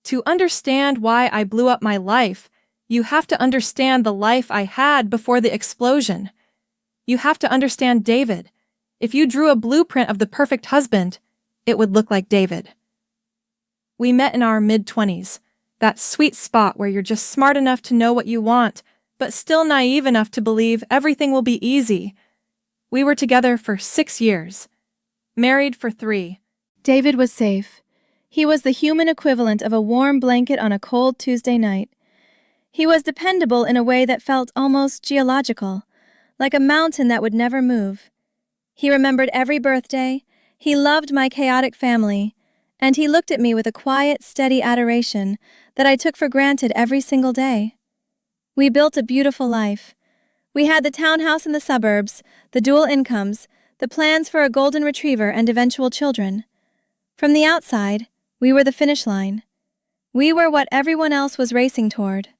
To understand why I blew up my life, you have to understand the life I had before the explosion. You have to understand David. If you drew a blueprint of the perfect husband, it would look like David. We met in our mid-20s, that sweet spot where you're just smart enough to know what you want, but still naive enough to believe everything will be easy. We were together for 6 years, married for 3. David was safe. He was the human equivalent of a warm blanket on a cold Tuesday night. He was dependable in a way that felt almost geological, like a mountain that would never move. He remembered every birthday, he loved my chaotic family, and he looked at me with a quiet, steady adoration that I took for granted every single day. We built a beautiful life. We had the townhouse in the suburbs, the dual incomes, the plans for a golden retriever and eventual children. From the outside, we were the finish line. We were what everyone else was racing toward.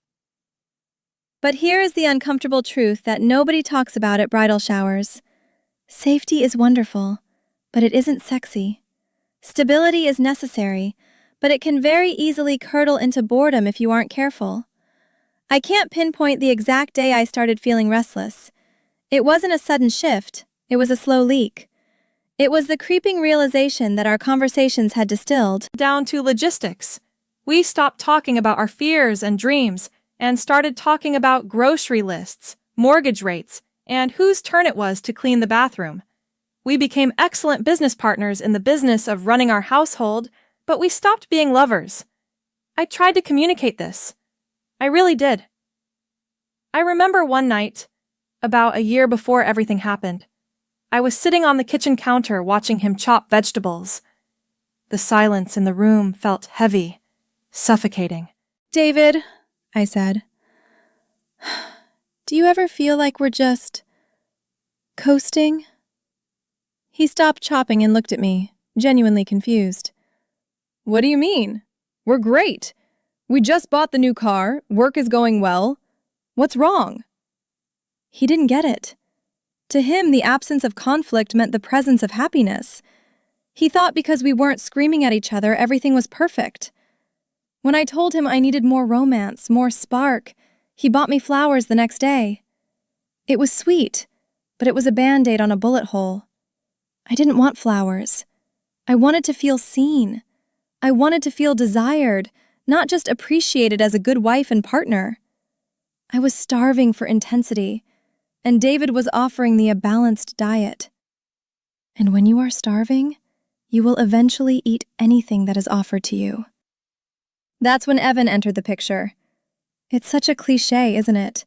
But here is the uncomfortable truth that nobody talks about at bridal showers. Safety is wonderful, but it isn't sexy. Stability is necessary, but it can very easily curdle into boredom if you aren't careful. I can't pinpoint the exact day I started feeling restless. It wasn't a sudden shift, it was a slow leak. It was the creeping realization that our conversations had distilled Down to logistics. We stopped talking about our fears and dreams and started talking about grocery lists, mortgage rates, and whose turn it was to clean the bathroom. We became excellent business partners in the business of running our household, but we stopped being lovers. I tried to communicate this. I really did. I remember one night, about a year before everything happened, I was sitting on the kitchen counter watching him chop vegetables. The silence in the room felt heavy, suffocating. David, I said, do you ever feel like we're just coasting? He stopped chopping and looked at me, genuinely confused. What do you mean? We're great. We just bought the new car, work is going well. What's wrong? He didn't get it. To him, the absence of conflict meant the presence of happiness. He thought because we weren't screaming at each other, everything was perfect. When I told him I needed more romance, more spark, he bought me flowers the next day. It was sweet, but it was a Band-Aid on a bullet hole. I didn't want flowers. I wanted to feel seen. I wanted to feel desired, not just appreciated as a good wife and partner. I was starving for intensity, and David was offering me a balanced diet. And when you are starving, you will eventually eat anything that is offered to you. That's when Evan entered the picture. It's such a cliché, isn't it?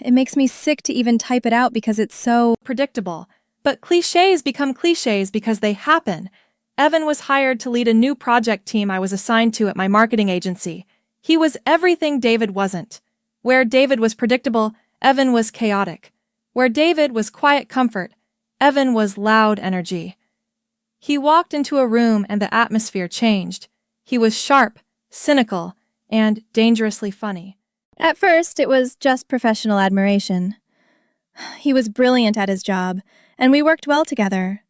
It makes me sick to even type it out because it's so predictable. But clichés become clichés because they happen. Evan was hired to lead a new project team I was assigned to at my marketing agency. He was everything David wasn't. Where David was predictable, Evan was chaotic. Where David was quiet comfort, Evan was loud energy. He walked into a room and the atmosphere changed. He was sharp, cynical, and dangerously funny. At first, it was just professional admiration. He was brilliant at his job, and we worked well together.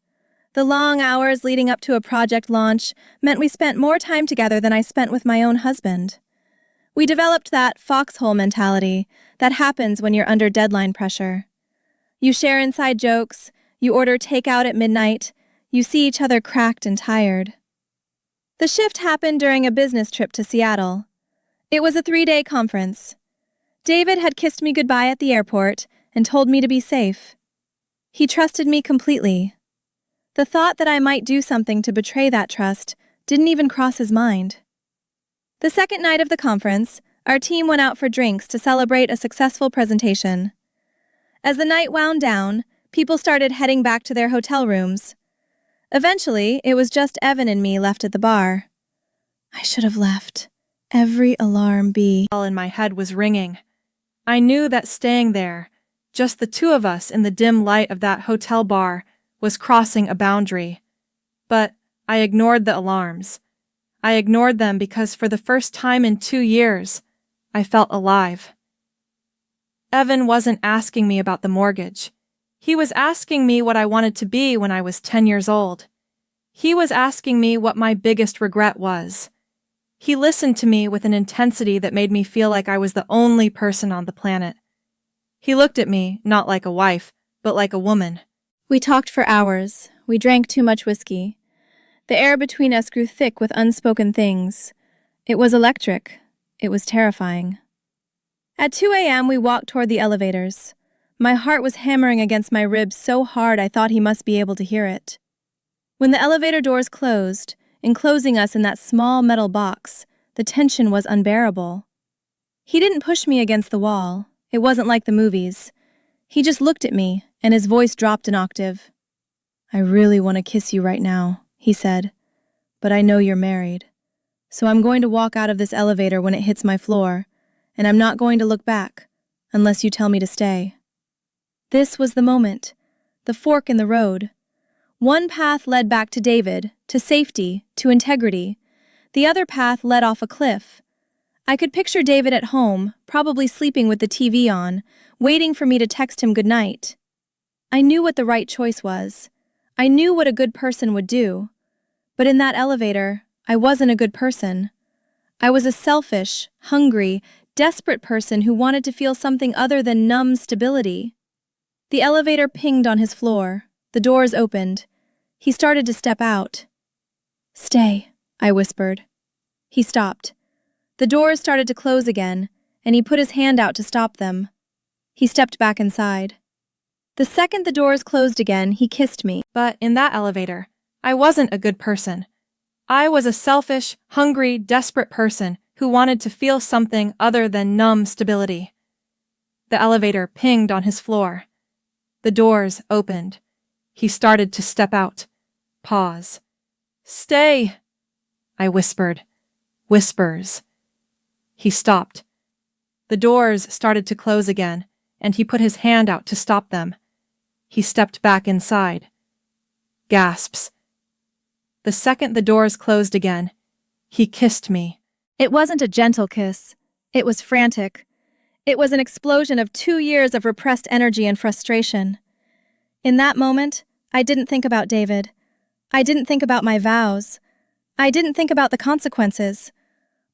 The long hours leading up to a project launch meant we spent more time together than I spent with my own husband. We developed that foxhole mentality that happens when you're under deadline pressure. You share inside jokes, you order takeout at midnight, you see each other cracked and tired. The shift happened during a business trip to Seattle. It was a 3-day conference. David had kissed me goodbye at the airport and told me to be safe. He trusted me completely. The thought that I might do something to betray that trust didn't even cross his mind. The second night of the conference, our team went out for drinks to celebrate a successful presentation. As the night wound down, people started heading back to their hotel rooms. Eventually, it was just Evan and me left at the bar. I should have left. Every alarm beep All in my head was ringing. I knew that staying there, just the two of us in the dim light of that hotel bar, was crossing a boundary. But I ignored the alarms. I ignored them because for the first time in 2 years, I felt alive. Evan wasn't asking me about the mortgage. He was asking me what I wanted to be when I was 10 years old. He was asking me what my biggest regret was. He listened to me with an intensity that made me feel like I was the only person on the planet. He looked at me, not like a wife, but like a woman. We talked for hours. We drank too much whiskey. The air between us grew thick with unspoken things. It was electric. It was terrifying. At 2 a.m., we walked toward the elevators. My heart was hammering against my ribs so hard I thought he must be able to hear it. When the elevator doors closed, enclosing us in that small metal box, the tension was unbearable. He didn't push me against the wall. It wasn't like the movies. He just looked at me, and his voice dropped an octave. "I really want to kiss you right now," he said, "but I know you're married. So I'm going to walk out of this elevator when it hits my floor, and I'm not going to look back, unless you tell me to stay." This was the moment, the fork in the road. One path led back to David, to safety, to integrity. The other path led off a cliff. I could picture David at home, probably sleeping with the TV on, waiting for me to text him goodnight. I knew what the right choice was. I knew what a good person would do. But in that elevator, I wasn't a good person. I was a selfish, hungry, desperate person who wanted to feel something other than numb stability. The elevator pinged on his floor. The doors opened. He started to step out. "Stay," I whispered. He stopped. The doors started to close again, and he put his hand out to stop them. He stepped back inside. The second the doors closed again, he kissed me. But in that elevator, I wasn't a good person. I was a selfish, hungry, desperate person who wanted to feel something other than numb stability. The elevator pinged on his floor. The doors opened. He started to step out. Pause. "Stay," I whispered. Whispers. He stopped. The doors started to close again, and he put his hand out to stop them. He stepped back inside. Gasps. The second the doors closed again, he kissed me. It wasn't a gentle kiss. It was frantic. It was an explosion of 2 years of repressed energy and frustration. In that moment, I didn't think about David. I didn't think about my vows. I didn't think about the consequences.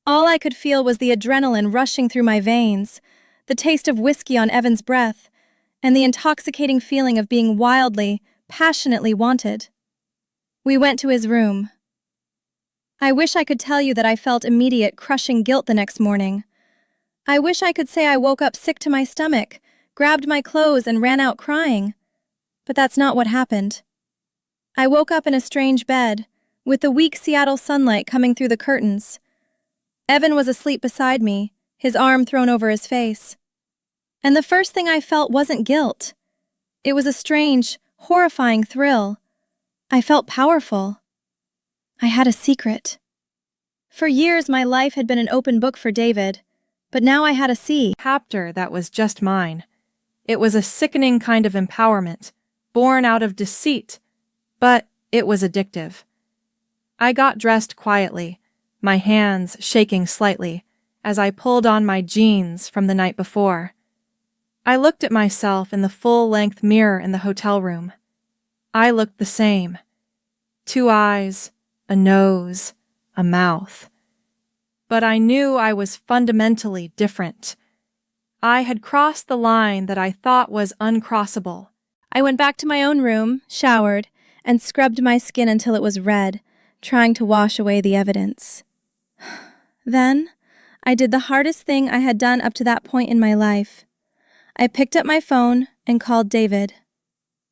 All I could feel was the adrenaline rushing through my veins, the taste of whiskey on Evan's breath, and the intoxicating feeling of being wildly, passionately wanted. We went to his room. I wish I could tell you that I felt immediate, crushing guilt the next morning. I wish I could say I woke up sick to my stomach, grabbed my clothes, and ran out crying. But that's not what happened. I woke up in a strange bed, with the weak Seattle sunlight coming through the curtains. Evan was asleep beside me, his arm thrown over his face. And the first thing I felt wasn't guilt. It was a strange, horrifying thrill. I felt powerful. I had a secret. For years, my life had been an open book for David, but now I had a chapter that was just mine. It was a sickening kind of empowerment, born out of deceit, but it was addictive. I got dressed quietly, my hands shaking slightly, as I pulled on my jeans from the night before. I looked at myself in the full-length mirror in the hotel room. I looked the same. 2 eyes, a nose, a mouth. But I knew I was fundamentally different. I had crossed the line that I thought was uncrossable. I went back to my own room, showered, and scrubbed my skin until it was red, trying to wash away the evidence. Then, I did the hardest thing I had done up to that point in my life. I picked up my phone and called David.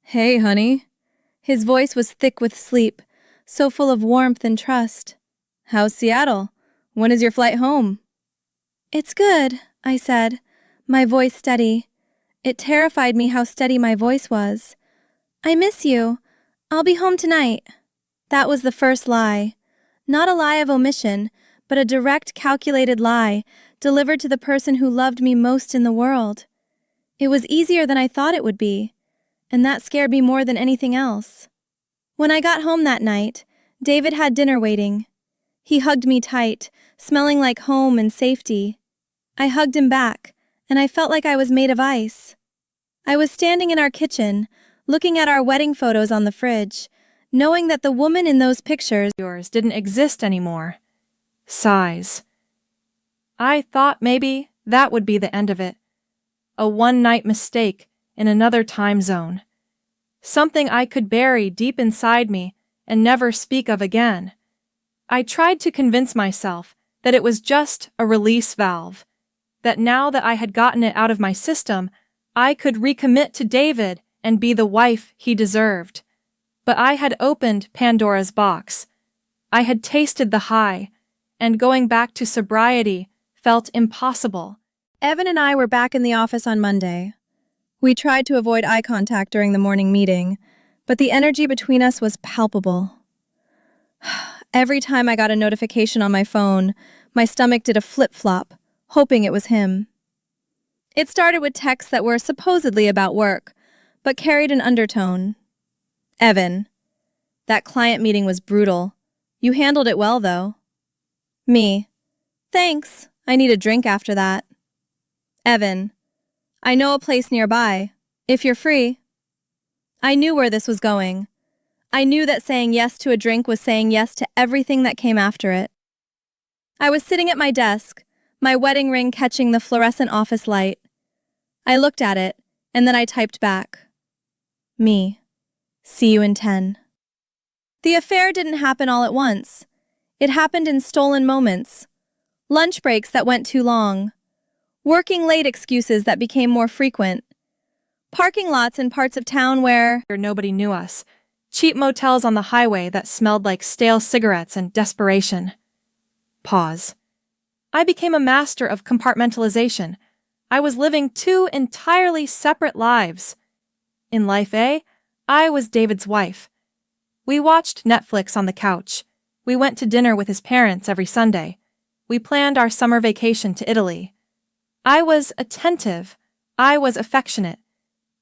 "Hey, honey." His voice was thick with sleep, so full of warmth and trust. "How's Seattle? When is your flight home?" "It's good," I said, my voice steady. It terrified me how steady my voice was. "I miss you. I'll be home tonight." That was the first lie. Not a lie of omission, but a direct, calculated lie, delivered to the person who loved me most in the world. It was easier than I thought it would be, and that scared me more than anything else. When I got home that night, David had dinner waiting. He hugged me tight, smelling like home and safety. I hugged him back, and I felt like I was made of ice. I was standing in our kitchen, looking at our wedding photos on the fridge, knowing that the woman in those pictures yours didn't exist anymore. Sighs. I thought maybe that would be the end of it. A one-night mistake in another time zone. Something I could bury deep inside me and never speak of again. I tried to convince myself that it was just a release valve, that now that I had gotten it out of my system, I could recommit to David and be the wife he deserved. But I had opened Pandora's box. I had tasted the high, and going back to sobriety felt impossible. Evan and I were back in the office on Monday. We tried to avoid eye contact during the morning meeting, but the energy between us was palpable. Every time I got a notification on my phone, my stomach did a flip-flop, hoping it was him. It started with texts that were supposedly about work, but carried an undertone. Evan, that client meeting was brutal. You handled it well, though. Me, thanks. I need a drink after that. Evan, I know a place nearby, if you're free. I knew where this was going. I knew that saying yes to a drink was saying yes to everything that came after it. I was sitting at my desk, my wedding ring catching the fluorescent office light. I looked at it, and then I typed back. Me. See you in 10. The affair didn't happen all at once. It happened in stolen moments. Lunch breaks that went too long. Working late excuses that became more frequent. Parking lots in parts of town where nobody knew us. Cheap motels on the highway that smelled like stale cigarettes and desperation. Pause. I became a master of compartmentalization. I was living two entirely separate lives. In life A, I was David's wife. We watched Netflix on the couch. We went to dinner with his parents every Sunday. We planned our summer vacation to Italy. I was attentive. I was affectionate.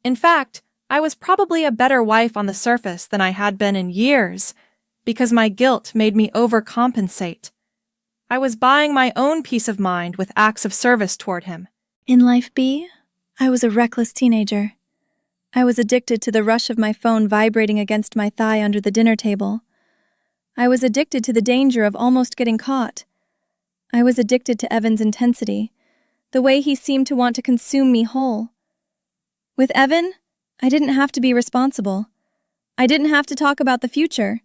In fact, I was probably a better wife on the surface than I had been in years, because my guilt made me overcompensate. I was buying my own peace of mind with acts of service toward him. In life B, I was a reckless teenager. I was addicted to the rush of my phone vibrating against my thigh under the dinner table. I was addicted to the danger of almost getting caught. I was addicted to Evan's intensity, the way he seemed to want to consume me whole. With Evan, I didn't have to be responsible. I didn't have to talk about the future.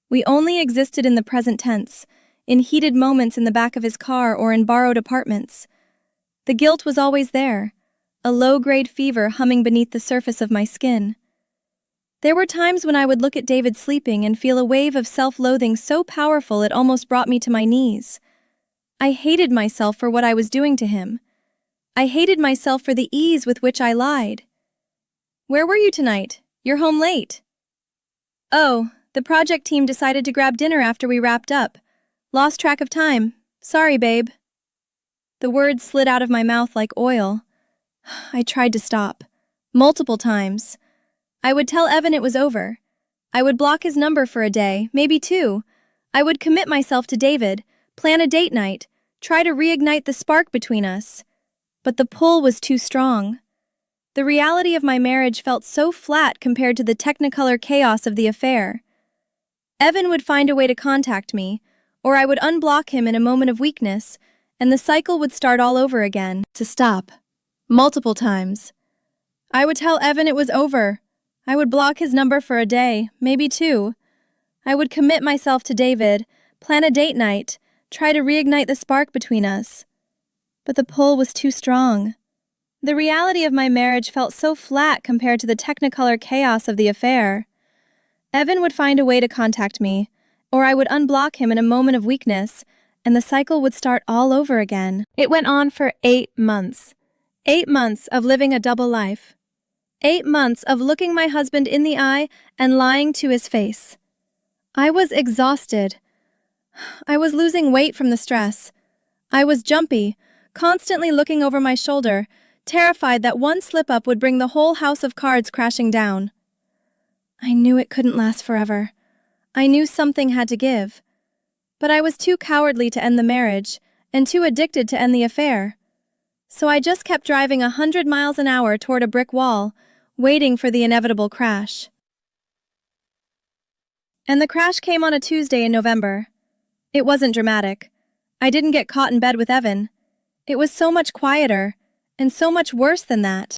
We only existed in the present tense, in heated moments in the back of his car or in borrowed apartments. The guilt was always there, a low-grade fever humming beneath the surface of my skin. There were times when I would look at David sleeping and feel a wave of self-loathing so powerful it almost brought me to my knees. I hated myself for what I was doing to him. I hated myself for the ease with which I lied. Where were you tonight? You're home late. Oh, the project team decided to grab dinner after we wrapped up. Lost track of time. Sorry, babe. The words slid out of my mouth like oil. I tried to stop. Multiple times. I would tell Evan it was over. I would block his number for a day, maybe 2. I would commit myself to David, plan a date night, try to reignite the spark between us. But the pull was too strong. The reality of my marriage felt so flat compared to the technicolor chaos of the affair. Evan would find a way to contact me, or I would unblock him in a moment of weakness, and the cycle would start all over again. To stop. Multiple times. I would tell Evan it was over. I would block his number for a day, maybe 2. I would commit myself to David, plan a date night, try to reignite the spark between us. But the pull was too strong. The reality of my marriage felt so flat compared to the technicolor chaos of the affair. Evan would find a way to contact me, or I would unblock him in a moment of weakness, and the cycle would start all over again. It went on for 8 months. 8 months of living a double life. 8 months of looking my husband in the eye and lying to his face. I was exhausted. I was losing weight from the stress. I was jumpy, constantly looking over my shoulder, terrified that one slip-up would bring the whole house of cards crashing down. I knew it couldn't last forever. I knew something had to give. But I was too cowardly to end the marriage, and too addicted to end the affair. So I just kept driving 100 miles an hour toward a brick wall, waiting for the inevitable crash. And the crash came on a Tuesday in November. It wasn't dramatic. I didn't get caught in bed with Evan. It was so much quieter, and so much worse than that.